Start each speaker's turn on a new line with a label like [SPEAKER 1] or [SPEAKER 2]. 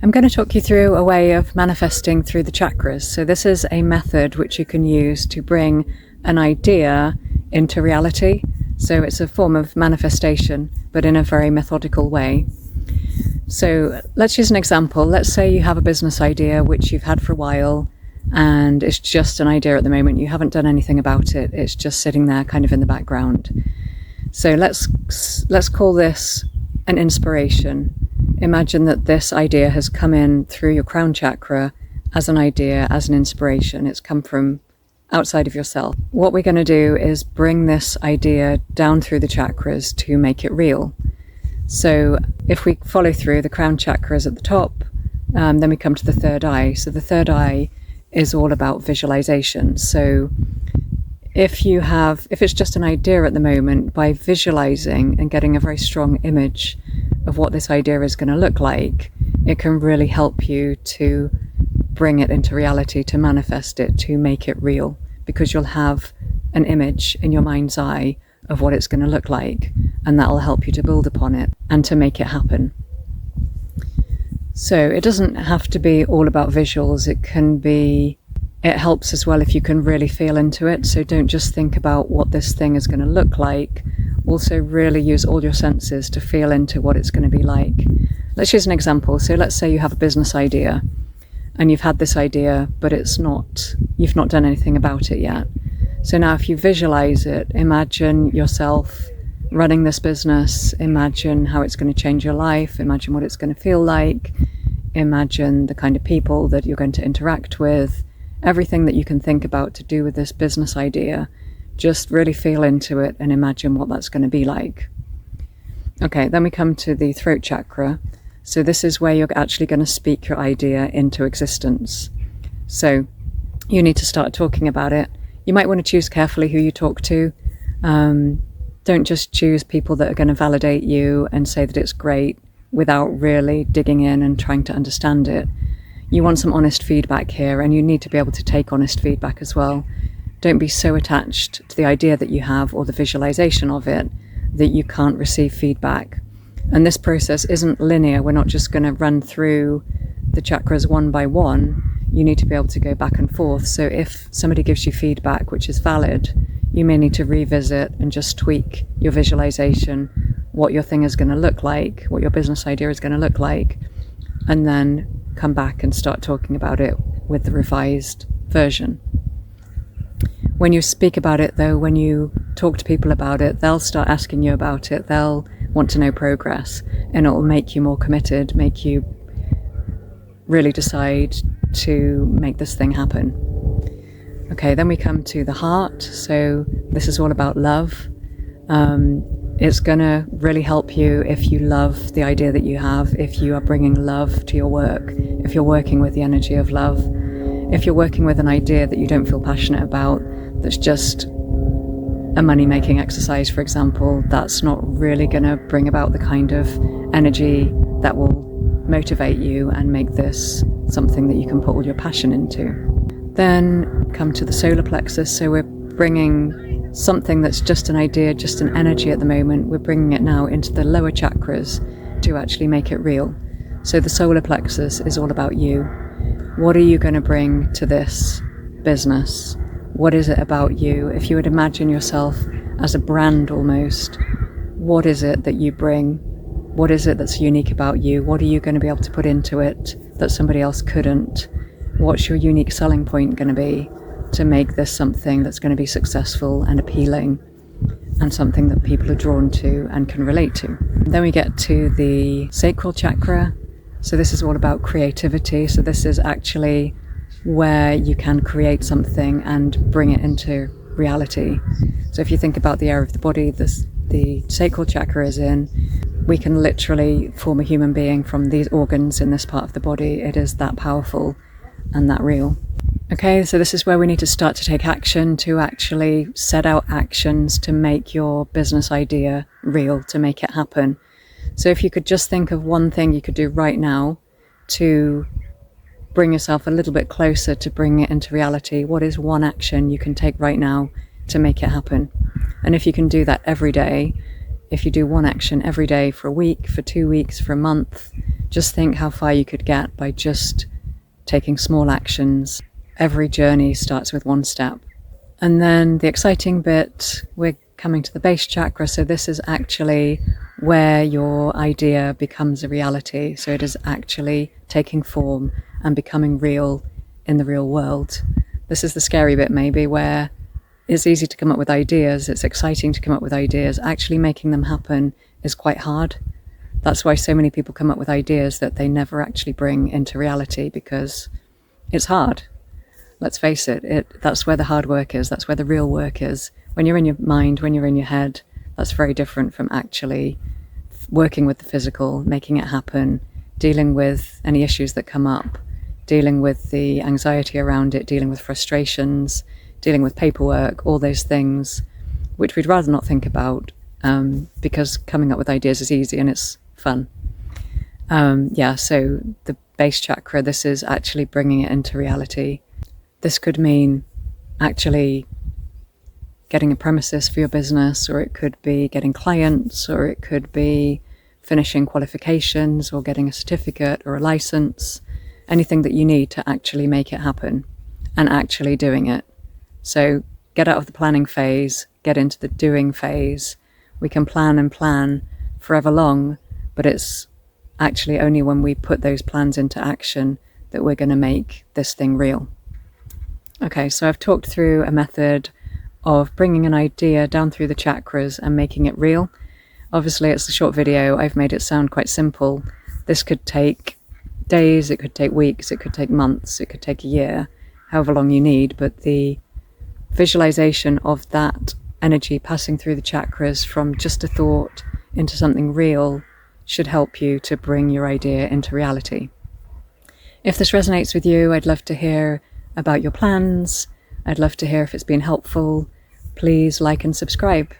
[SPEAKER 1] I'm going to talk you through a way of manifesting through the chakras. So this is a method which you can use to bring an idea into reality. So it's a form of manifestation, but in a very methodical way. So let's use an example. Let's say you have a business idea which you've had for a while, and it's just an idea at the moment. You haven't done anything about it. It's just sitting there kind of in the background. So let's call this an inspiration. Imagine that this idea has come in through your crown chakra as an idea, as an inspiration. It's come from outside of yourself. What we're going to do is bring this idea down through the chakras to make it real. So if we follow through, the crown chakra is at the top, then we come to the third eye. So the third eye is all about visualization. So if it's just an idea at the moment, by visualizing and getting a very strong image of what this idea is going to look like, it can really help you to bring it into reality, to manifest it, to make it real, because you'll have an image in your mind's eye of what it's going to look like, and that'll help you to build upon it and to make it happen. So it doesn't have to be all about visuals. It helps as well if you can really feel into it. So don't just think about what this thing is going to look like. Also really use all your senses to feel into what it's going to be like. Let's use an example. So let's say you have a business idea and you've had this idea, but you've not done anything about it yet. So now if you visualize it, imagine yourself running this business, imagine how it's going to change your life, imagine what it's going to feel like, imagine the kind of people that you're going to interact with, everything that you can think about to do with this business idea. Just really feel into it and imagine what that's going to be like. Okay, then we come to the throat chakra. So this is where you're actually going to speak your idea into existence. So you need to start talking about it. You might want to choose carefully who you talk to. Don't just choose people that are going to validate you and say that it's great without really digging in and trying to understand it. You want some honest feedback here, and you need to be able to take honest feedback as well. Don't be so attached to the idea that you have or the visualization of it that you can't receive feedback. And this process isn't linear. We're not just going to run through the chakras one by one. You need to be able to go back and forth. So if somebody gives you feedback which is valid, you may need to revisit and just tweak your visualization, what your thing is going to look like, what your business idea is going to look like, and then come back and start talking about it with the revised version. When you speak about it though, when you talk to people about it, they'll start asking you about it. They'll want to know progress, and it will make you more committed, make you really decide to make this thing happen. Okay, then we come to the heart. So this is all about love. It's going to really help you if you love the idea that you have, if you are bringing love to your work, if you're working with the energy of love, if you're working with an idea that you don't feel passionate about, that's just a money-making exercise, for example, that's not really going to bring about the kind of energy that will motivate you and make this something that you can put all your passion into. Then come to the solar plexus. So we're bringing something that's just an idea, just an energy at the moment. We're bringing it now into the lower chakras to actually make it real. So the solar plexus is all about you. What are you going to bring to this business? What is it about you? If you would imagine yourself as a brand almost, what is it that you bring? What is it that's unique about you? What are you going to be able to put into it that somebody else couldn't? What's your unique selling point going to be to make this something that's going to be successful and appealing and something that people are drawn to and can relate to? Then we get to the sacral chakra. So this is all about creativity. So this is actually where you can create something and bring it into reality. So if you think about the area of the body the sacral chakra is in, we can literally form a human being from these organs in this part of the body. It is that powerful and that real. Okay, so this is where we need to start to take action, to actually set out actions to make your business idea real, to make it happen. So if you could just think of one thing you could do right now to bring yourself a little bit closer to bring it into reality, what is one action you can take right now to make it happen? And if you can do that every day, if you do one action every day for a week, for 2 weeks, for a month, Just think how far you could get by just taking small actions. Every journey starts with one step. And then the exciting bit, we're coming to the base chakra. So this is actually where your idea becomes a reality. So it is actually taking form and becoming real in the real world. This is the scary bit, maybe, where it's easy to come up with ideas. It's exciting to come up with ideas. Actually making them happen is quite hard. That's why so many people come up with ideas that they never actually bring into reality, because it's hard. Let's face it, that's where the hard work is. That's where the real work is. When you're in your mind, when you're in your head, that's very different from actually working with the physical, making it happen, dealing with any issues that come up, dealing with the anxiety around it, dealing with frustrations, dealing with paperwork, all those things, which we'd rather not think about, because coming up with ideas is easy and it's fun. So the base chakra, this is actually bringing it into reality. This could mean actually getting a premises for your business, or it could be getting clients, or it could be finishing qualifications or getting a certificate or a license, anything that you need to actually make it happen, and actually doing it. So get out of the planning phase, get into the doing phase. We can plan and plan forever long, but it's actually only when we put those plans into action that we're going to make this thing real. Okay, so I've talked through a method of bringing an idea down through the chakras and making it real. Obviously, it's a short video. I've made it sound quite simple. This could take days, it could take weeks, it could take months, it could take a year, however long you need. But the visualization of that energy passing through the chakras from just a thought into something real should help you to bring your idea into reality. If this resonates with you, I'd love to hear about your plans. I'd love to hear if it's been helpful. Please like and subscribe.